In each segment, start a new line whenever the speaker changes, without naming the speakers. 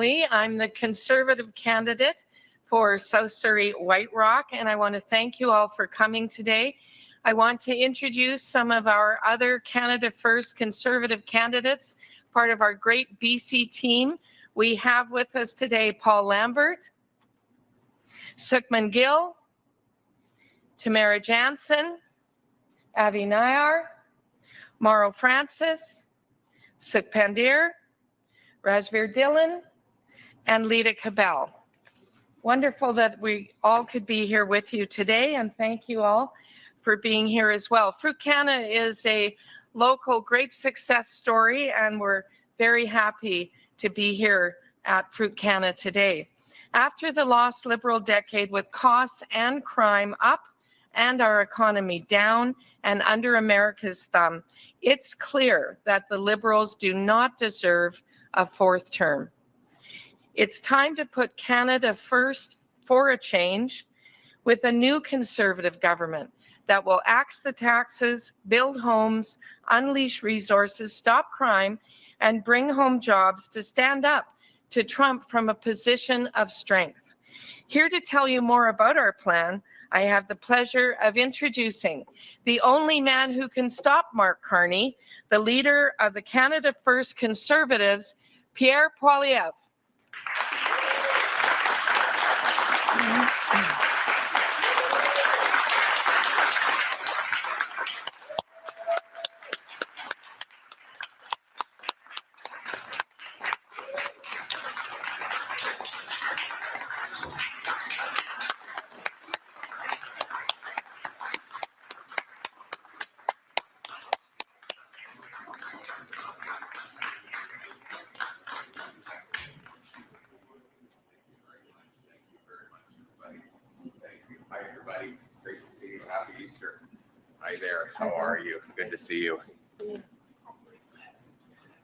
I'm the Conservative candidate for South Surrey White Rock, and I want to thank you all for coming today. I want to introduce some of our other Canada First Conservative candidates, part of our great BC team. We have with us today Paul Lambert, Sukhman Gill, Tamara Jansen, Avi Nayar, Mauro Francis, Sukh Pandir, Rajveer Dhillon, and Lita Cabell. Wonderful that we all could be here with you today, and thank you all for being here as well. Fruit Canada is a local great success story, and we're very happy to be here at Fruit Canada today. After the lost Liberal decade with costs and crime up and our economy down and under America's thumb, it's clear that the Liberals do not deserve a fourth term. It's time to put Canada first for a change with a new Conservative government that will axe the taxes, build homes, unleash resources, stop crime, and bring home jobs to stand up to Trump from a position of strength. Here to tell you more about our plan, I have the pleasure of introducing the only man who can stop Mark Carney, the leader of the Canada First Conservatives, Pierre Poilievre.
Hi, everybody. Great to see you. Happy Easter. Hi there. How are you? Good to see you.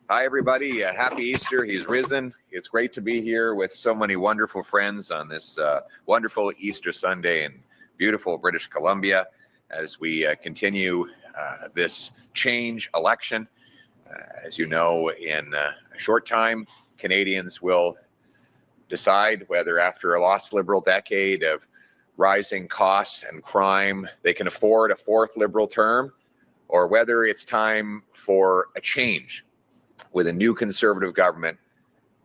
Hi, everybody. Happy Easter. He's risen. It's great to be here with so many wonderful friends on this wonderful Easter Sunday in beautiful British Columbia as we continue this change election. As you know, in a short time, Canadians will decide whether after a lost Liberal decade of rising costs and crime, they can afford a fourth Liberal term, or whether it's time for a change with a new Conservative government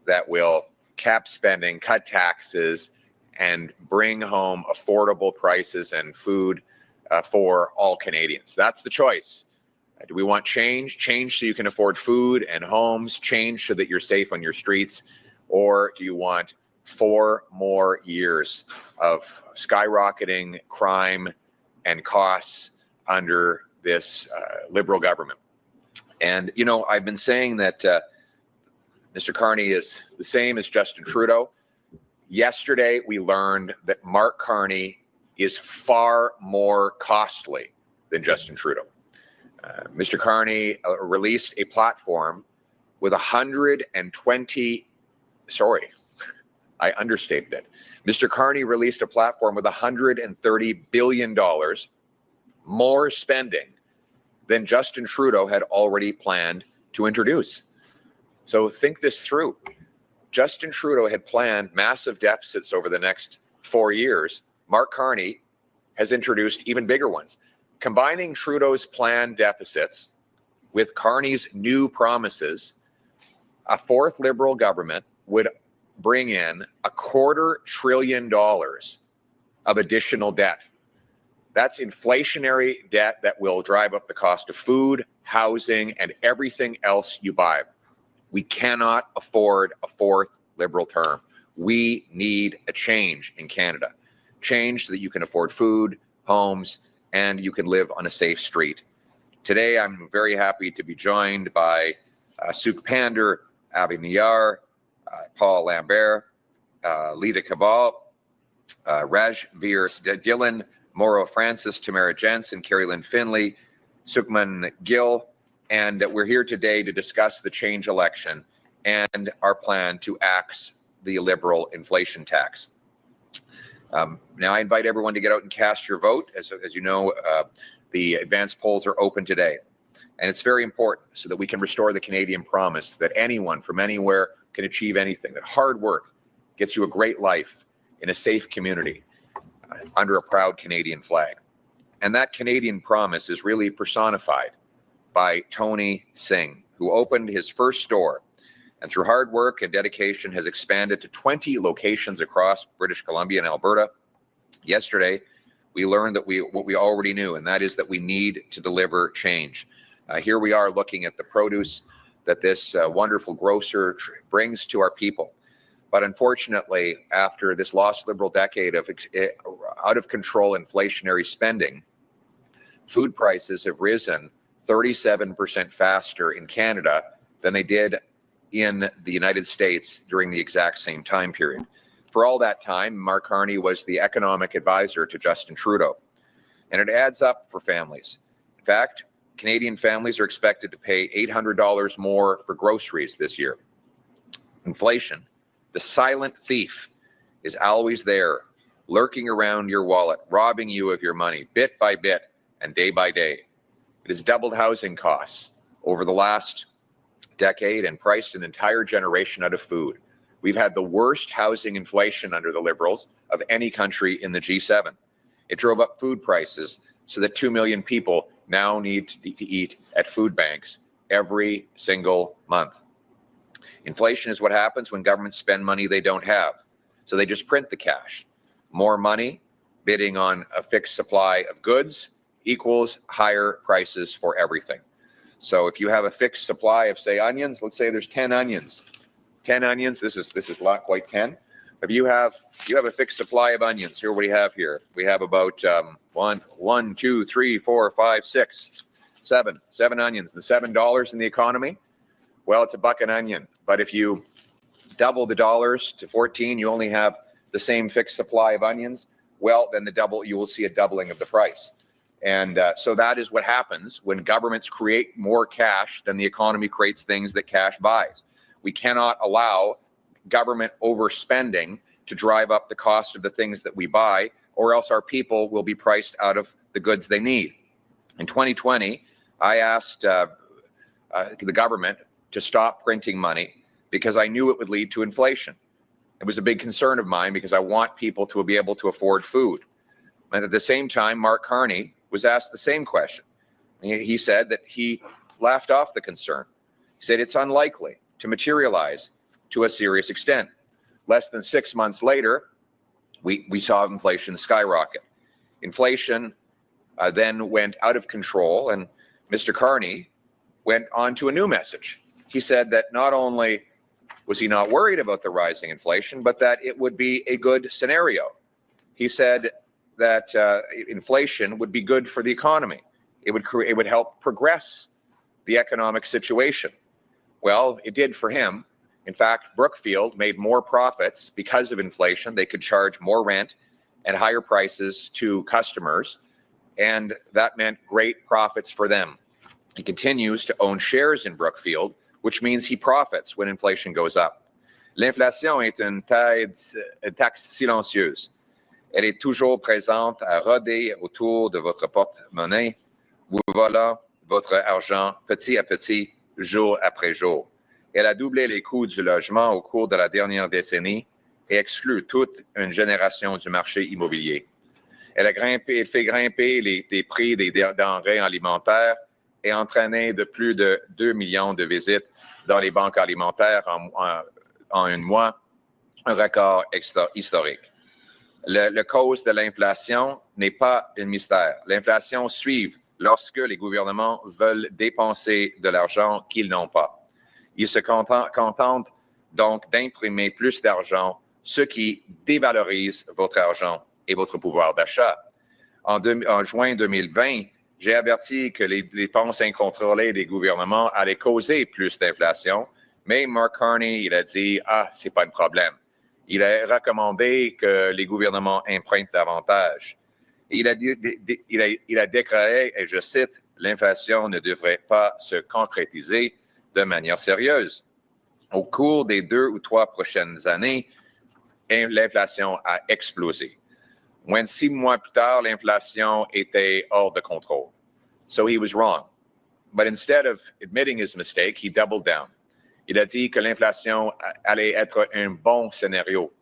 that will cap spending, cut taxes, and bring home affordable prices and food for all Canadians. That's the choice. Do we want change? Change so you can afford food and homes, change so that you're safe on your streets, or do you want 4 more years of skyrocketing crime and costs under this Liberal government? And, you know, I've been saying that Mr. Carney is the same as Justin Trudeau. Yesterday, we learned that Mark Carney is far more costly than Justin Trudeau. Mr. Carney released a platform with 120, sorry, I understated it. Mr. Carney released a platform with $130 billion more spending than Justin Trudeau had already planned to introduce. So think this through. Justin Trudeau had planned massive deficits over the next 4 years. Mark Carney has introduced even bigger ones. Combining Trudeau's planned deficits with Carney's new promises, a fourth Liberal government would bring in $250 billion of additional debt. That's inflationary debt that will drive up the cost of food, housing, and everything else you buy. We cannot afford a fourth Liberal term. We need a change in Canada. Change so that you can afford food, homes, and you can live on a safe street. Today, I'm very happy to be joined by Sukh Pandir, Avi Nayar, Paul Lambert, Lita Cabell, Rajveer Dhillon, Mauro Francis, Tamara Jansen, Carrie Lynn Finley, Sukhman Gill, and we're here today to discuss the change election and our plan to axe the Liberal inflation tax. Now, I invite everyone to get out and cast your vote. As you know, the advanced polls are open today. And it's very important so that we can restore the Canadian promise that anyone from anywhere can achieve anything, that hard work gets you a great life in a safe community under a proud Canadian flag. And that Canadian promise is really personified by Tony Singh, who opened his first store and through hard work and dedication has expanded to 20 locations across British Columbia and Alberta. Yesterday, we learned that what we already knew, and that is that we need to deliver change. Here we are looking at the produce that this wonderful grocer brings to our people. But unfortunately, after this lost Liberal decade of out-of-control inflationary spending, food prices have risen 37% faster in Canada than they did in the United States during the exact same time period. For all that time, Mark Carney was the economic advisor to Justin Trudeau. And it adds up for families. In fact, Canadian families are expected to pay $800 more for groceries this year. Inflation, the silent thief, is always there, lurking around your wallet, robbing you of your money bit by bit and day by day. It has doubled housing costs over the last decade and priced an entire generation out of food. We've had the worst housing inflation under the Liberals of any country in the G7. It drove up food prices so that 2 million people now need to eat at food banks every single month. Inflation is what happens when governments spend money they don't have. So they just print the cash. More money bidding on a fixed supply of goods equals higher prices for everything. So if you have a fixed supply of, say, onions, let's say there's 10 onions. 10 onions, this is not quite 10. If you have a fixed supply of onions, here what we have here. We have about 1, 2, 3, 4, 5, 6, 7 onions. And $7 in the economy, well, it's $1 an onion. But if you double the dollars to 14, you only have the same fixed supply of onions. Well, then you will see a doubling of the price. And so that is what happens when governments create more cash than the economy creates things that cash buys. We cannot allow government overspending to drive up the cost of the things that we buy, or else our people will be priced out of the goods they need. In 2020, I asked the government to stop printing money because I knew it would lead to inflation. It was a big concern of mine because I want people to be able to afford food. And at the same time, Mark Carney was asked the same question. He said that he laughed off the concern. He said it's unlikely to materialize to a serious extent. Less than 6 months later, we saw inflation skyrocket. Inflation then went out of control, and Mr. Carney went on to a new message. He said that not only was he not worried about the rising inflation, but that it would be a good scenario. He said that inflation would be good for the economy. It would help progress the economic situation. Well, it did for him. In fact, Brookfield made more profits because of inflation. They could charge more rent and higher prices to customers, and that meant great profits for them. He continues to own shares in Brookfield, which means he profits when inflation goes up. L'inflation est une taxe silencieuse. Elle est toujours présente à rôder autour de votre porte-monnaie, vous volant votre argent petit à petit, jour après jour. Elle a doublé les coûts du logement au cours de la dernière décennie et exclut toute une génération du marché immobilier. Elle fait grimper les prix des denrées alimentaires et entraîné de plus de 2 millions de visites dans les banques alimentaires en un mois, un record historique. La cause de l'inflation n'est pas un mystère. L'inflation suit lorsque les gouvernements veulent dépenser de l'argent qu'ils n'ont pas. Ils se contentent donc d'imprimer plus d'argent, ce qui dévalorise votre argent et votre pouvoir d'achat. En juin 2020, j'ai averti que les dépenses incontrôlées des gouvernements allaient causer plus d'inflation, mais Mark Carney, il a dit « Ah, c'est pas un problème ». Il a recommandé que les gouvernements empruntent davantage. Il a déclaré, et je cite, « L'inflation ne devrait pas se concrétiser de manière sérieuse. » Au cours des 2 ou 3 prochaines années, l'inflation a explosé. When 6 mois plus tard, l'inflation était hors de contrôle. So he was wrong. But instead of admitting his mistake, he doubled down. Il a dit que l'inflation allait être un bon scénario.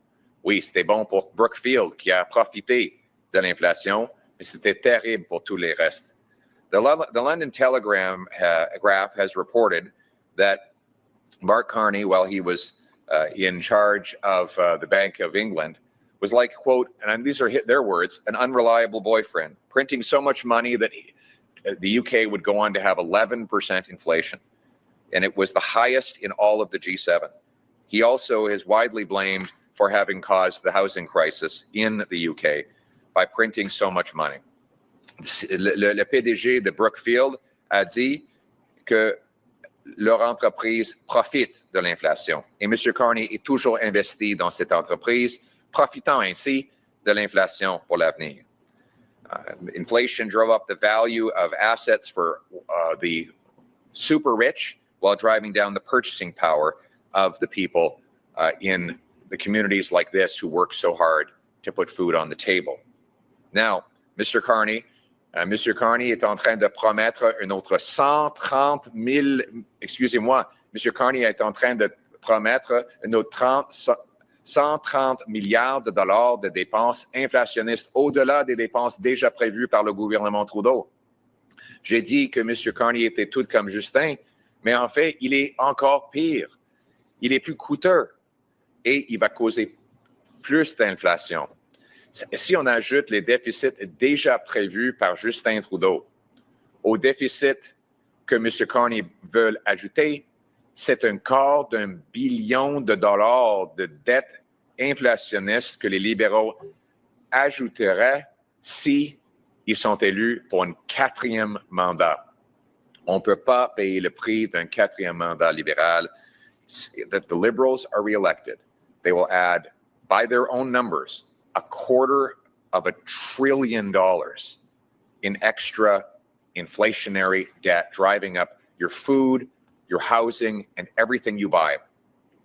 Oui, c'était bon pour Brookfield qui a profité de l'inflation, mais c'était terrible pour tous les restes. The London Telegraph has reported that Mark Carney, while he was in charge of the Bank of England, was like, quote, and these are their words, an unreliable boyfriend, printing so much money that the UK would go on to have 11% inflation. And it was the highest in all of the G7. He also is widely blamed for having caused the housing crisis in the UK by printing so much money. Le PDG de Brookfield a dit que leur entreprise profite de l'inflation. Et M. Carney est toujours investi dans cette entreprise, profitant ainsi de l'inflation pour l'avenir. Inflation drove up the value of assets for the super rich while driving down the purchasing power of the people in the communities like this who work so hard to put food on the table. Now, Mr. Carney est en train de promettre un autre 130 000, excusez-moi, M. Carney est en train de promettre un autre 130 milliards de dollars de dépenses inflationnistes au-delà des dépenses déjà prévues par le gouvernement Trudeau. J'ai dit que M. Carney était tout comme Justin, mais en fait, il est encore pire. Il est plus coûteux et il va causer plus d'inflation. Si on ajoute les déficits déjà prévus par Justin Trudeau au déficit que M. Carney veut ajouter, c'est un quart d'un billion de dollars de dettes inflationnistes que les libéraux ajouteraient si ils sont élus pour un 4e mandat. On ne peut pas payer le prix d'un 4e mandat libéral. If the Liberals are reelected, they will add, by their own numbers, $250 billion in extra inflationary debt, driving up your food, your housing, and everything you buy.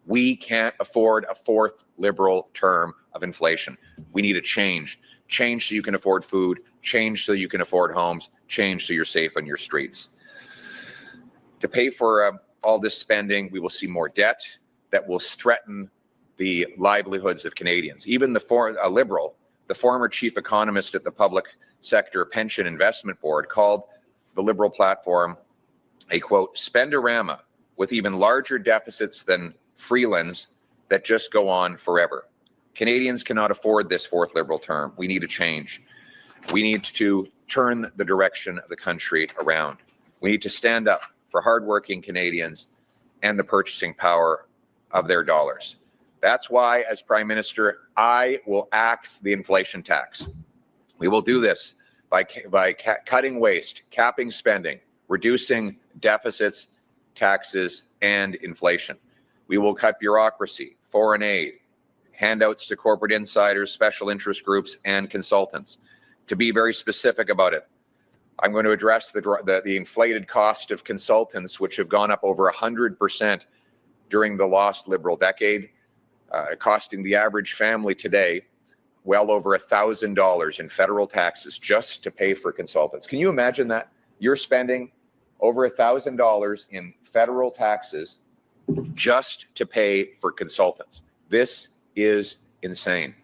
We can't afford a 4th Liberal term of inflation. We need a change. Change so you can afford food, change so you can afford homes, change so you're safe on your streets. To pay for all this spending, we will see more debt that will threaten the livelihoods of Canadians. Even a Liberal, the former chief economist at the Public Sector Pension Investment Board, called the Liberal platform a, quote, spendorama with even larger deficits than Freeland's that just go on forever. Canadians cannot afford this 4th Liberal term. We need a change. We need to turn the direction of the country around. We need to stand up for hardworking Canadians and the purchasing power of their dollars. That's why, as Prime Minister, I will axe the inflation tax. We will do this by cutting waste, capping spending, reducing deficits, taxes, and inflation. We will cut bureaucracy, foreign aid, handouts to corporate insiders, special interest groups, and consultants. To be very specific about it, I'm going to address the inflated cost of consultants, which have gone up over 100% during the lost Liberal decade, costing the average family today well over $1,000 in federal taxes just to pay for consultants. Can you imagine that? You're spending over $1,000 in federal taxes just to pay for consultants. This is insane.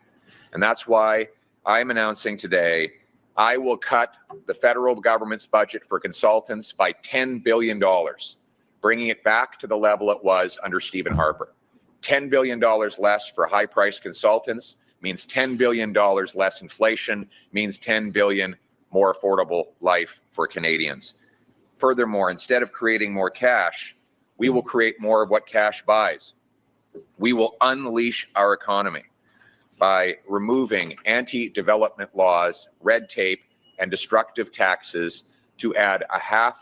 And that's why I'm announcing today I will cut the federal government's budget for consultants by $10 billion, bringing it back to the level it was under Stephen Harper. $10 billion less for high-priced consultants means $10 billion less inflation, means $10 billion more affordable life for Canadians. Furthermore, instead of creating more cash, we will create more of what cash buys. We will unleash our economy by removing anti-development laws, red tape, and destructive taxes to add $500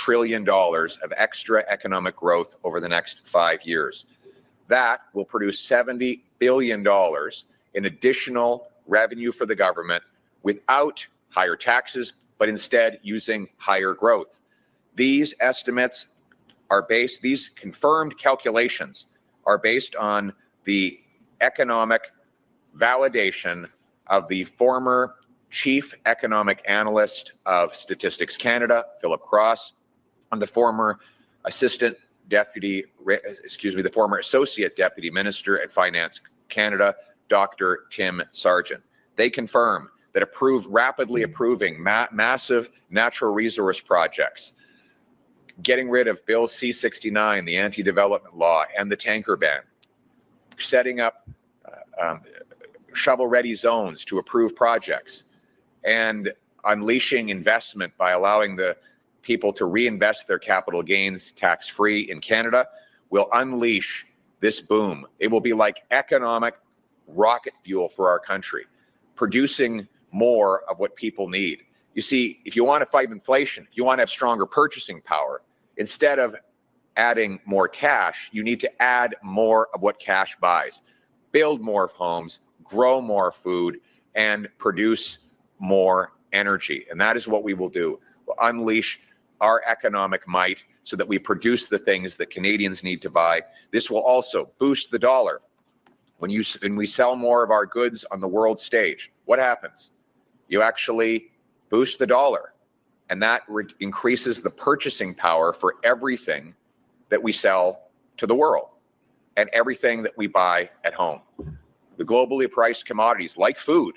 billion of extra economic growth over the next 5 years. That will produce $70 billion in additional revenue for the government without higher taxes, but instead using higher growth. These estimates are based, these confirmed calculations are based on the economic validation of the former chief economic analyst of Statistics Canada, Philip Cross, and the former assistant the former Associate Deputy Minister at Finance Canada, Dr. Tim Sargent. They confirm that rapidly approving massive natural resource projects, getting rid of Bill C-69, the anti-development law, and the tanker ban, setting up shovel-ready zones to approve projects, and unleashing investment by allowing the people to reinvest their capital gains tax-free in Canada will unleash this boom. It will be like economic rocket fuel for our country, producing more of what people need. You see, if you want to fight inflation, if you want to have stronger purchasing power, instead of adding more cash, you need to add more of what cash buys. Build more homes, grow more food, and produce more energy. And that is what we will do. We'll unleash our economic might so that we produce the things that Canadians need to buy. This will also boost the dollar. When we sell more of our goods on the world stage, what happens? You actually boost the dollar, and that increases the purchasing power for everything that we sell to the world and everything that we buy at home. The globally priced commodities like food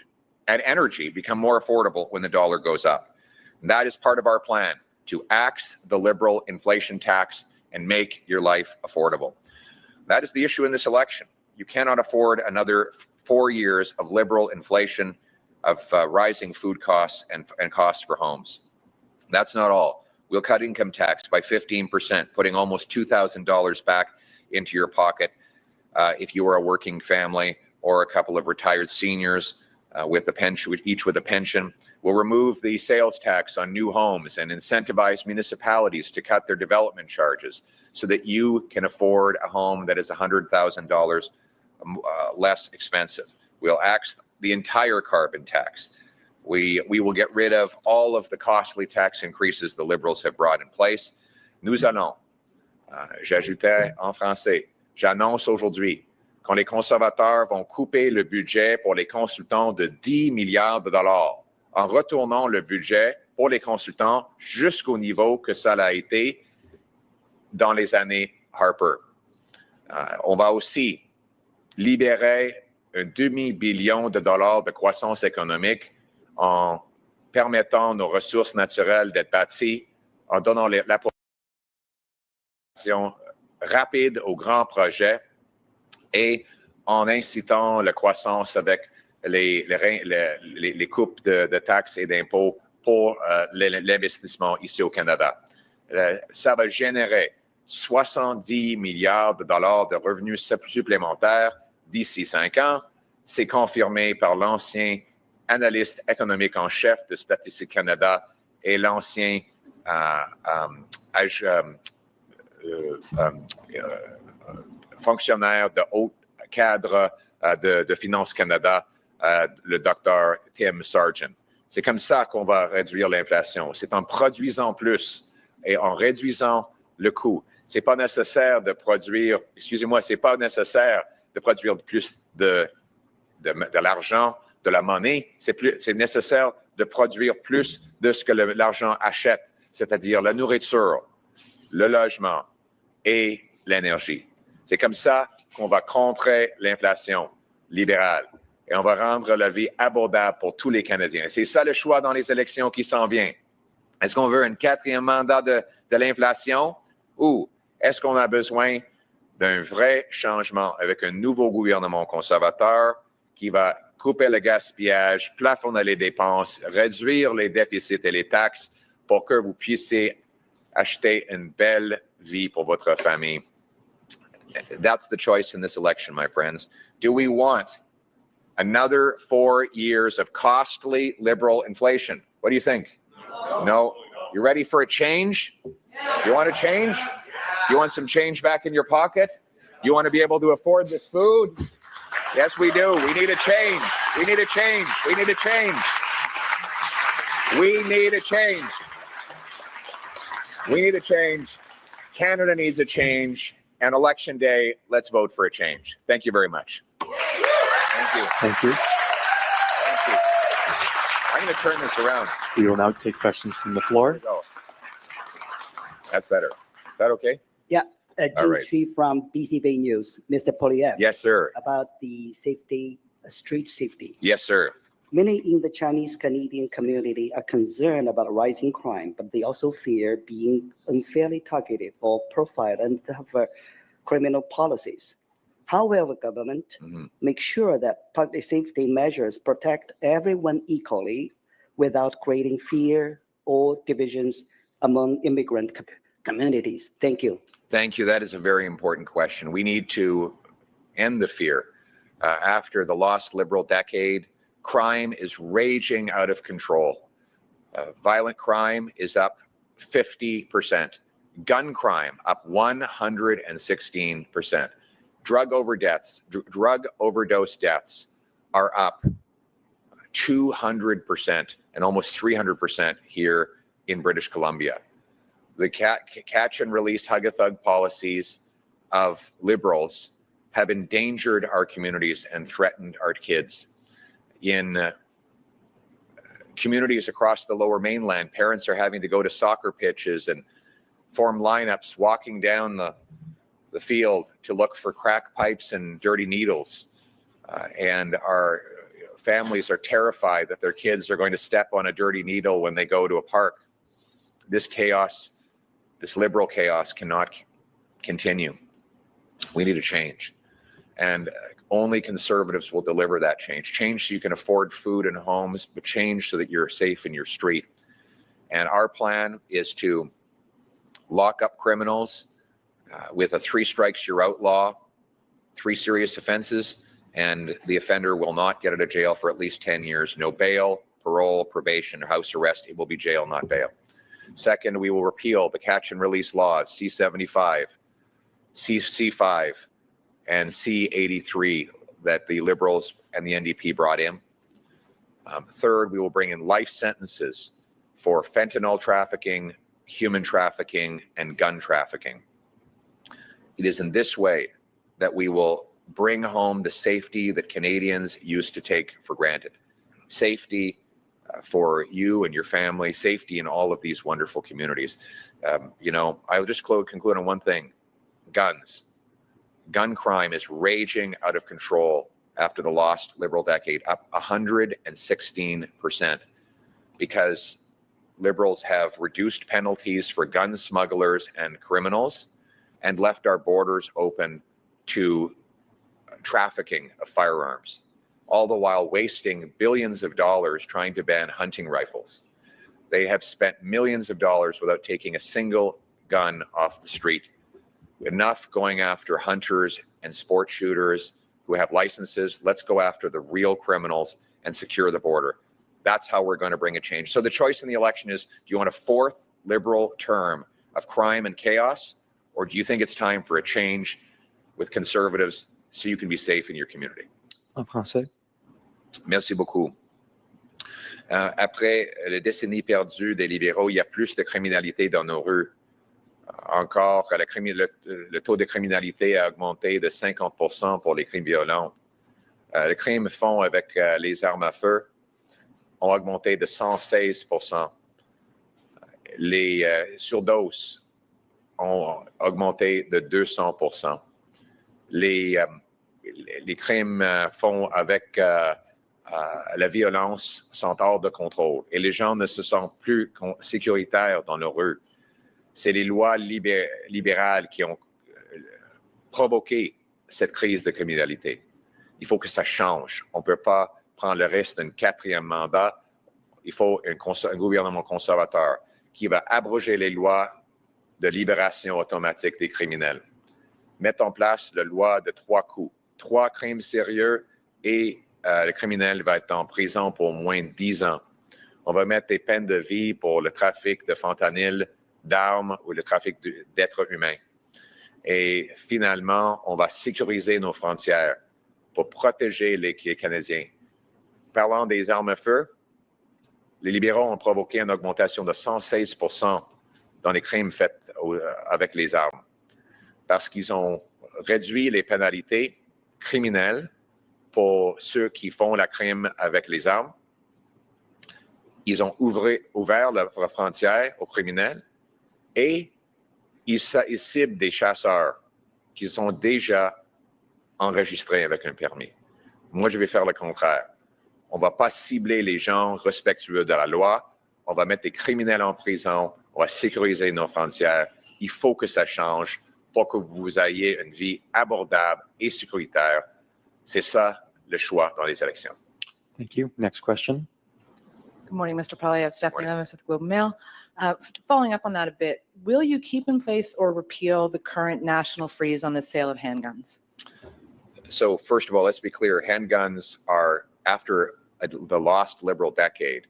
and energy become more affordable when the dollar goes up. And that is part of our plan, to axe the Liberal inflation tax and make your life affordable. That is the issue in this election. You cannot afford another 4 years of Liberal inflation, of rising food costs and costs for homes. That's not all. We'll cut income tax by 15%, putting almost $2,000 back into your pocket if you are a working family or a couple of retired seniors with a pension, each with a pension. We'll remove the sales tax on new homes and incentivize municipalities to cut their development charges so that you can afford a home that is $100,000 less expensive. We'll axe the entire carbon tax. We will get rid of all of the costly tax increases the Liberals have brought in place. Nous allons, j'ajoutais en français, j'annonce aujourd'hui quand les conservateurs vont couper le budget pour les consultants de 10 milliards de dollars, en retournant le budget pour les consultants jusqu'au niveau que ça a été dans les années Harper. On va aussi libérer un demi-billion de dollars de croissance économique en permettant nos ressources naturelles d'être bâties, en donnant la population rapide aux grands projets et en incitant la croissance avec les coupes de taxes et d'impôts pour l'investissement ici au Canada. Ça va générer 70 milliards de dollars de revenus supplémentaires d'ici 5 ans. C'est confirmé par l'ancien analyste économique en chef de Statistique Canada et l'ancien fonctionnaire de haut cadre de Finance Canada, le docteur Tim Sargent. C'est comme ça qu'on va réduire l'inflation. C'est en produisant plus et en réduisant le coût. C'est pas nécessaire de produire, c'est pas nécessaire de produire plus de l'argent, de la monnaie. C'est nécessaire de produire plus de ce que l'argent achète, c'est-à-dire la nourriture, le logement et l'énergie. C'est comme ça qu'on va contrer l'inflation libérale et on va rendre la vie abordable pour tous les Canadiens. C'est ça le choix dans les élections qui s'en viennent. Est-ce qu'on veut un 4e mandat de l'inflation ou est-ce qu'on a besoin d'un vrai changement avec un nouveau gouvernement conservateur qui va couper le gaspillage, plafonner les dépenses, réduire les déficits et les taxes pour que vous puissiez acheter une belle vie pour votre famille? That's the choice in this election, my friends. Do we want another 4 years of costly Liberal inflation? What do you think? No? You ready for a change? You want a change? You want some change back in your pocket? You want to be able to afford this food? Yes, we do. We need a change. We need a change. We need a change. We need a change. We need a change. Canada needs a change. And election day, let's vote for a change. Thank you very much. Thank you.
Thank you.
Thank you. I'm going to turn this around.
We will now take questions from the floor.
That's better. Is that okay?
Yeah.
All right.
G3 from BCV News, Mr. Poilievre.
Yes, sir.
About the safety, street safety.
Yes, sir.
Many in the Chinese Canadian community are concerned about rising crime, but they also fear being unfairly targeted or profiled under criminal policies. How will the government make sure that public safety measures protect everyone equally without creating fear or divisions among immigrant communities? Thank you.
Thank you. That is a very important question. We need to end the fear. After the lost Liberal decade, crime is raging out of control. Violent crime is up 50%. Gun crime up 116%. Drug overdose deaths are up 200% and almost 300% here in British Columbia. The catch and release hug-a-thug policies of Liberals have endangered our communities and threatened our kids. In communities across the Lower Mainland, parents are having to go to soccer pitches and form lineups walking down the field to look for crack pipes and dirty needles. And our families are terrified that their kids are going to step on a dirty needle when they go to a park. This chaos, this Liberal chaos, cannot continue. We need a change. And only Conservatives will deliver that change. Change so you can afford food and homes, but change so that you're safe in your street. And our plan is to lock up criminals with a 3 strikes you're out law, 3 serious offenses, and the offender will not get out of jail for at least 10 years. No bail, parole, probation, or house arrest. It will be jail, not bail. Second, we will repeal the catch and release laws, C-75, C-5, and C-83 that the Liberals and the NDP brought in. Third, we will bring in life sentences for fentanyl trafficking, human trafficking, and gun trafficking. It is in this way that we will bring home the safety that Canadians used to take for granted. Safety for you and your family, safety in all of these wonderful communities. You know, I'll just conclude on one thing. Guns. Gun crime is raging out of control after the lost Liberal decade, up 116%, because Liberals have reduced penalties for gun smugglers and criminals and left our borders open to trafficking of firearms, all the while wasting billions of dollars trying to ban hunting rifles. They have spent millions of dollars without taking a single gun off the street. Enough going after hunters and sport shooters who have licenses. Let's go after the real criminals and secure the border. That's how we're going to bring a change. So the choice in the election is, do you want a 4th Liberal term of crime and chaos, or do you think it's time for a change with Conservatives so you can be safe in your community?
En français.
Merci beaucoup. Après les décennies perdues des libéraux, il y a plus de criminalité dans nos rues. Encore, le taux de criminalité a augmenté de 50% pour les crimes violents. Les crimes faits avec les armes à feu ont augmenté de 116%. Les surdoses ont augmenté de 200%. Les crimes faits avec la violence sont hors de contrôle et les gens ne se sentent plus sécuritaires dans leurs rues. C'est les lois libérales qui ont provoqué cette crise de criminalité. Il faut que ça change. On ne peut pas prendre le risque d'un 4e mandat. Il faut un gouvernement conservateur qui va abroger les lois de libération automatique des criminels. Mettre en place la loi de 3 coups. 3 crimes sérieux et le criminel va être en prison pour au moins 10 ans. On va mettre des peines de vie pour le trafic de fentanyl, d'armes ou le trafic d'êtres humains. Et finalement, on va sécuriser nos frontières pour protéger les Canadiens. Parlant des armes à feu, les libéraux ont provoqué une augmentation de 116% dans les crimes faits avec les armes, parce qu'ils ont réduit les pénalités criminelles pour ceux qui font la crime avec les armes. Ils ont ouvert leurs frontières aux criminels et ils ciblent des chasseurs qui sont déjà enregistrés avec un permis. Moi, je vais faire le contraire. On ne va pas cibler les gens respectueux de la loi. On va mettre des criminels en prison. On va sécuriser nos frontières. Il faut que ça change pour que vous ayez une vie abordable et sécuritaire. C'est ça le choix dans les élections.
Thank you. Next question.
Good morning, Mr. Poilievre. Stephanie
Morning.
Lemus with the Globe and Mail. Following up on that a bit, will you keep in place or repeal the current national freeze on the sale of handguns?
So first of all, let's be clear. Handguns are, after the lost Liberal decade,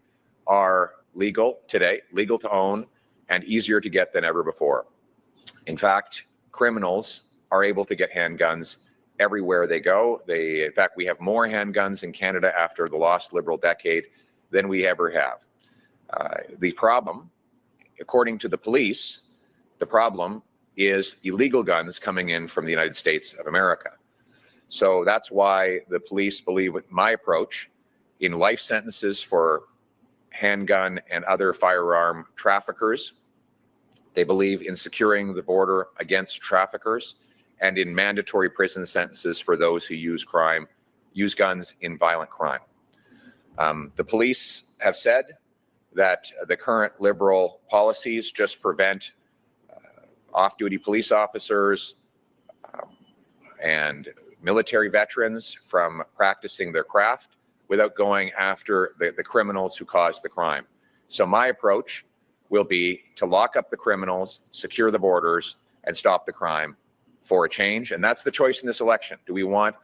are legal today, legal to own, and easier to get than ever before. In fact, criminals are able to get handguns everywhere they go. In fact, we have more handguns in Canada after the lost Liberal decade than we ever have. The problem, according to the police, the problem is illegal guns coming in from the United States of America. So that's why the police believe with my approach in life sentences for handgun and other firearm traffickers. They believe in securing the border against traffickers and in mandatory prison sentences for those who use guns in violent crime. The police have said that the current Liberal policies just prevent off-duty police officers and military veterans from practicing their craft without going after the criminals who caused the crime. So my approach will be to lock up the criminals, secure the borders, and stop the crime for a change. And that's the choice in this election. Do we want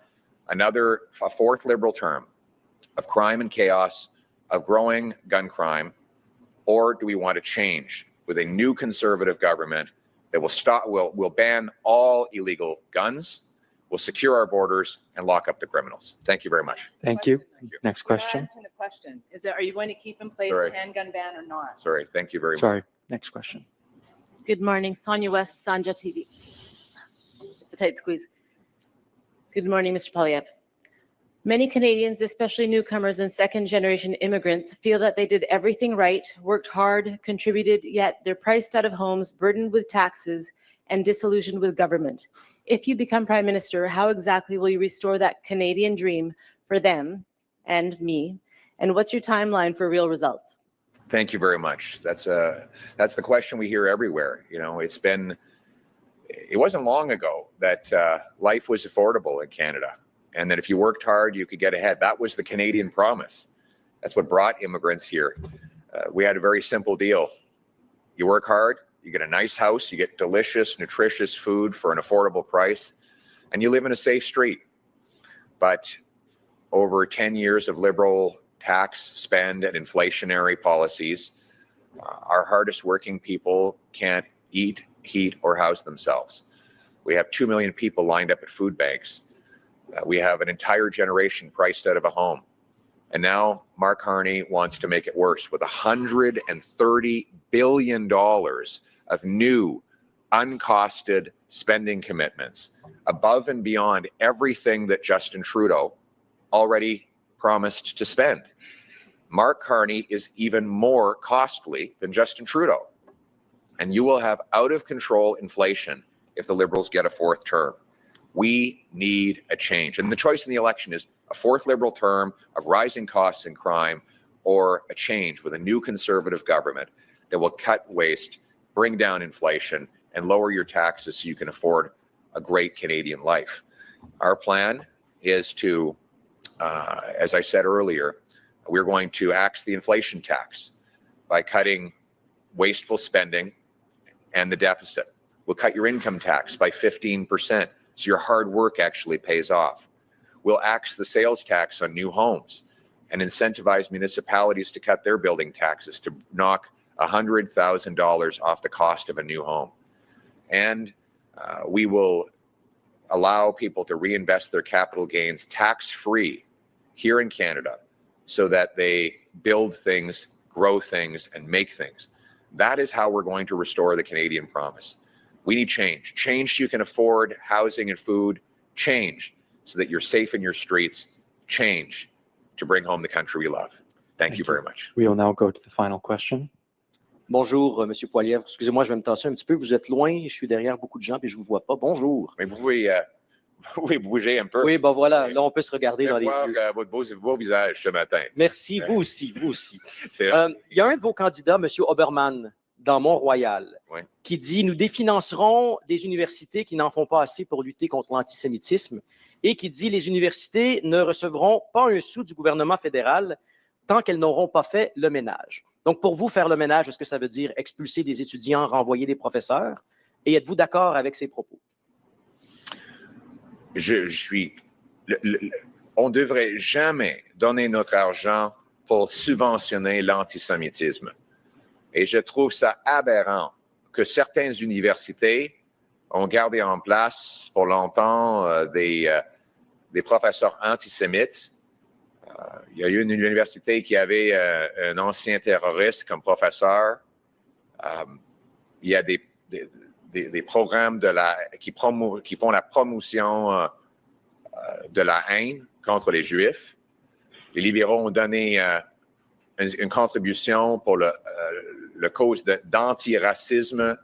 a fourth Liberal term of crime and chaos, of growing gun crime, or do we want to change with a new Conservative government that will ban all illegal guns, will secure our borders, and lock up the criminals? Thank you very much.
Thank you.
Thank you.
Next
You're not
question.
answering the question. Are you going to keep in place
Sorry.
the handgun ban or not?
Sorry, thank you very much.
Sorry. Next question.
Good morning, Sonia West, Sanja TV. It's a tight squeeze. Good morning, Mr. Poilievre. Many Canadians, especially newcomers and second-generation immigrants, feel that they did everything right, worked hard, contributed, yet they're priced out of homes, burdened with taxes, and disillusioned with government. If you become Prime Minister, how exactly will you restore that Canadian dream for them and me? And what's your timeline for real results?
Thank you very much. That's the question we hear everywhere. You know, it wasn't long ago that life was affordable in Canada, and that if you worked hard, you could get ahead. That was the Canadian promise. That's what brought immigrants here. We had a very simple deal. You work hard, you get a nice house, you get delicious, nutritious food for an affordable price, and you live in a safe street. But over 10 years of Liberal tax spend and inflationary policies, our hardest working people can't eat, heat, or house themselves. We have 2 million people lined up at food banks. We have an entire generation priced out of a home. And now Mark Carney wants to make it worse with $130 billion of new, uncosted spending commitments above and beyond everything that Justin Trudeau already promised to spend. Mark Carney is even more costly than Justin Trudeau. And you will have out-of-control inflation if the Liberals get a fourth term. We need a change. And the choice in the election is a fourth Liberal term of rising costs and crime, or a change with a new Conservative government that will cut waste, bring down inflation, and lower your taxes so you can afford a great Canadian life. Our plan is to, as I said earlier, we're going to axe the inflation tax by cutting wasteful spending and the deficit. We'll cut your income tax by 15%, so your hard work actually pays off. We'll axe the sales tax on new homes and incentivize municipalities to cut their building taxes to knock $100,000 off the cost of a new home. And we will allow people to reinvest their capital gains tax-free here in Canada so that they build things, grow things, and make things. That is how we're going to restore the Canadian promise. We need change. Change so you can afford housing and food. Change so that you're safe in your streets. Change to bring home the country we love. Thank you very much.
We will now go to the final question.
Bonjour, Monsieur Poilievre. Excusez-moi, je vais me tasser un petit peu. Vous êtes loin, je suis derrière beaucoup de gens et je ne vous vois pas. Bonjour.
Mais vous pouvez bouger un peu.
Oui, ben voilà, là, on peut se regarder
Je
dans
vais
les
voir
yeux.
votre beau visage ce matin.
Merci, vous aussi, vous aussi.
C'est-
Il y a un de vos candidats, Monsieur Obermann, dans Mont-Royal,
Oui.
qui dit « Nous définancerons des universités qui n'en font pas assez pour lutter contre l'antisémitisme » et qui dit « Les universités ne recevront pas un sou du gouvernement fédéral tant qu'elles n'auront pas fait le ménage. » Donc, pour vous, faire le ménage, est-ce que ça veut dire expulser des étudiants, renvoyer des professeurs? Et êtes-vous d'accord avec ces propos?
On ne devrait jamais donner notre argent pour subventionner l'antisémitisme. Et je trouve ça aberrant que certaines universités ont gardé en place pour longtemps des professeurs antisémites. Il y a eu une université qui avait un ancien terroriste comme professeur. Il y a des programmes qui font la promotion de la haine contre les Juifs. Les libéraux ont donné une contribution pour le cause d'antiracisme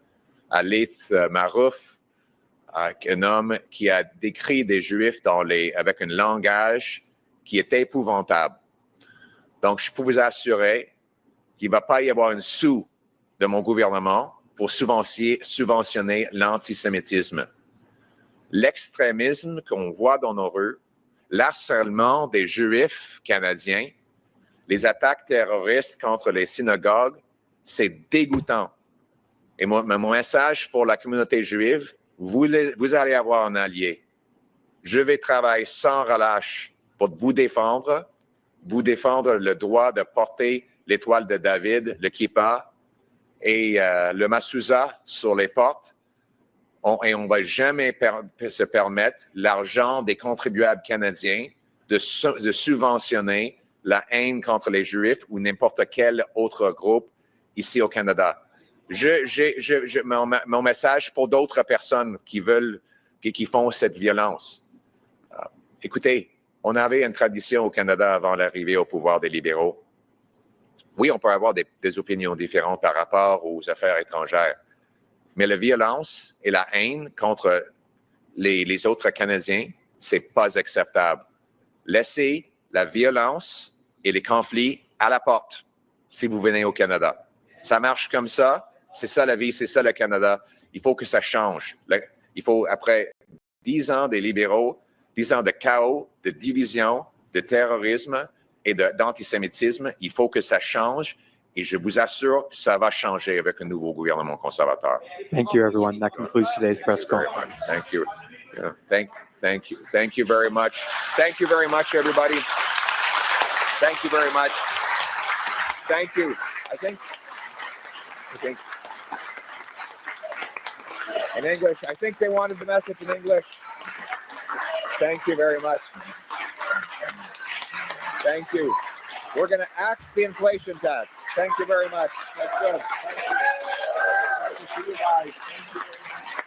à Leith Marouf, un homme qui a décrit des Juifs avec un langage qui est épouvantable. Donc, je peux vous assurer qu'il ne va pas y avoir un sou de mon gouvernement pour subventionner l'antisémitisme. L'extrémisme qu'on voit dans nos rues, l'harcèlement des Juifs canadiens, les attaques terroristes contre les synagogues, c'est dégoûtant. Et mon message pour la communauté juive, vous allez avoir un allié. Je vais travailler sans relâche pour vous défendre le droit de porter l'étoile de David, le kippa et le masuza sur les portes. Et on ne va jamais se permettre l'argent des contribuables canadiens de subventionner la haine contre les Juifs ou n'importe quel autre groupe ici au Canada. Mon message pour d'autres personnes qui font cette violence. Écoutez, on avait une tradition au Canada avant l'arrivée au pouvoir des libéraux. Oui, on peut avoir des opinions différentes par rapport aux affaires étrangères, mais la violence et la haine contre les autres Canadiens, c'est pas acceptable. Laissez la violence et les conflits à la porte si vous venez au Canada. Ça marche comme ça, c'est ça la vie, c'est ça le Canada. Il faut que ça change. Il faut, après 10 ans des libéraux, 10 ans de chaos, de division, de terrorisme et d'antisémitisme, il faut que ça change. Et je vous assure que ça va changer avec un nouveau gouvernement conservateur.
Thank you, everyone. That concludes today's press conference.
Thank you. Yeah, thank you. Thank you very much. Thank you very much, everybody. Thank you very much. Thank you. I think in English. I think they wanted the message in English. Thank you very much. Thank you. We're going to axe the inflation tax. Thank you very much. That's good. Thank you. Nice to see you guys. Thank you very much.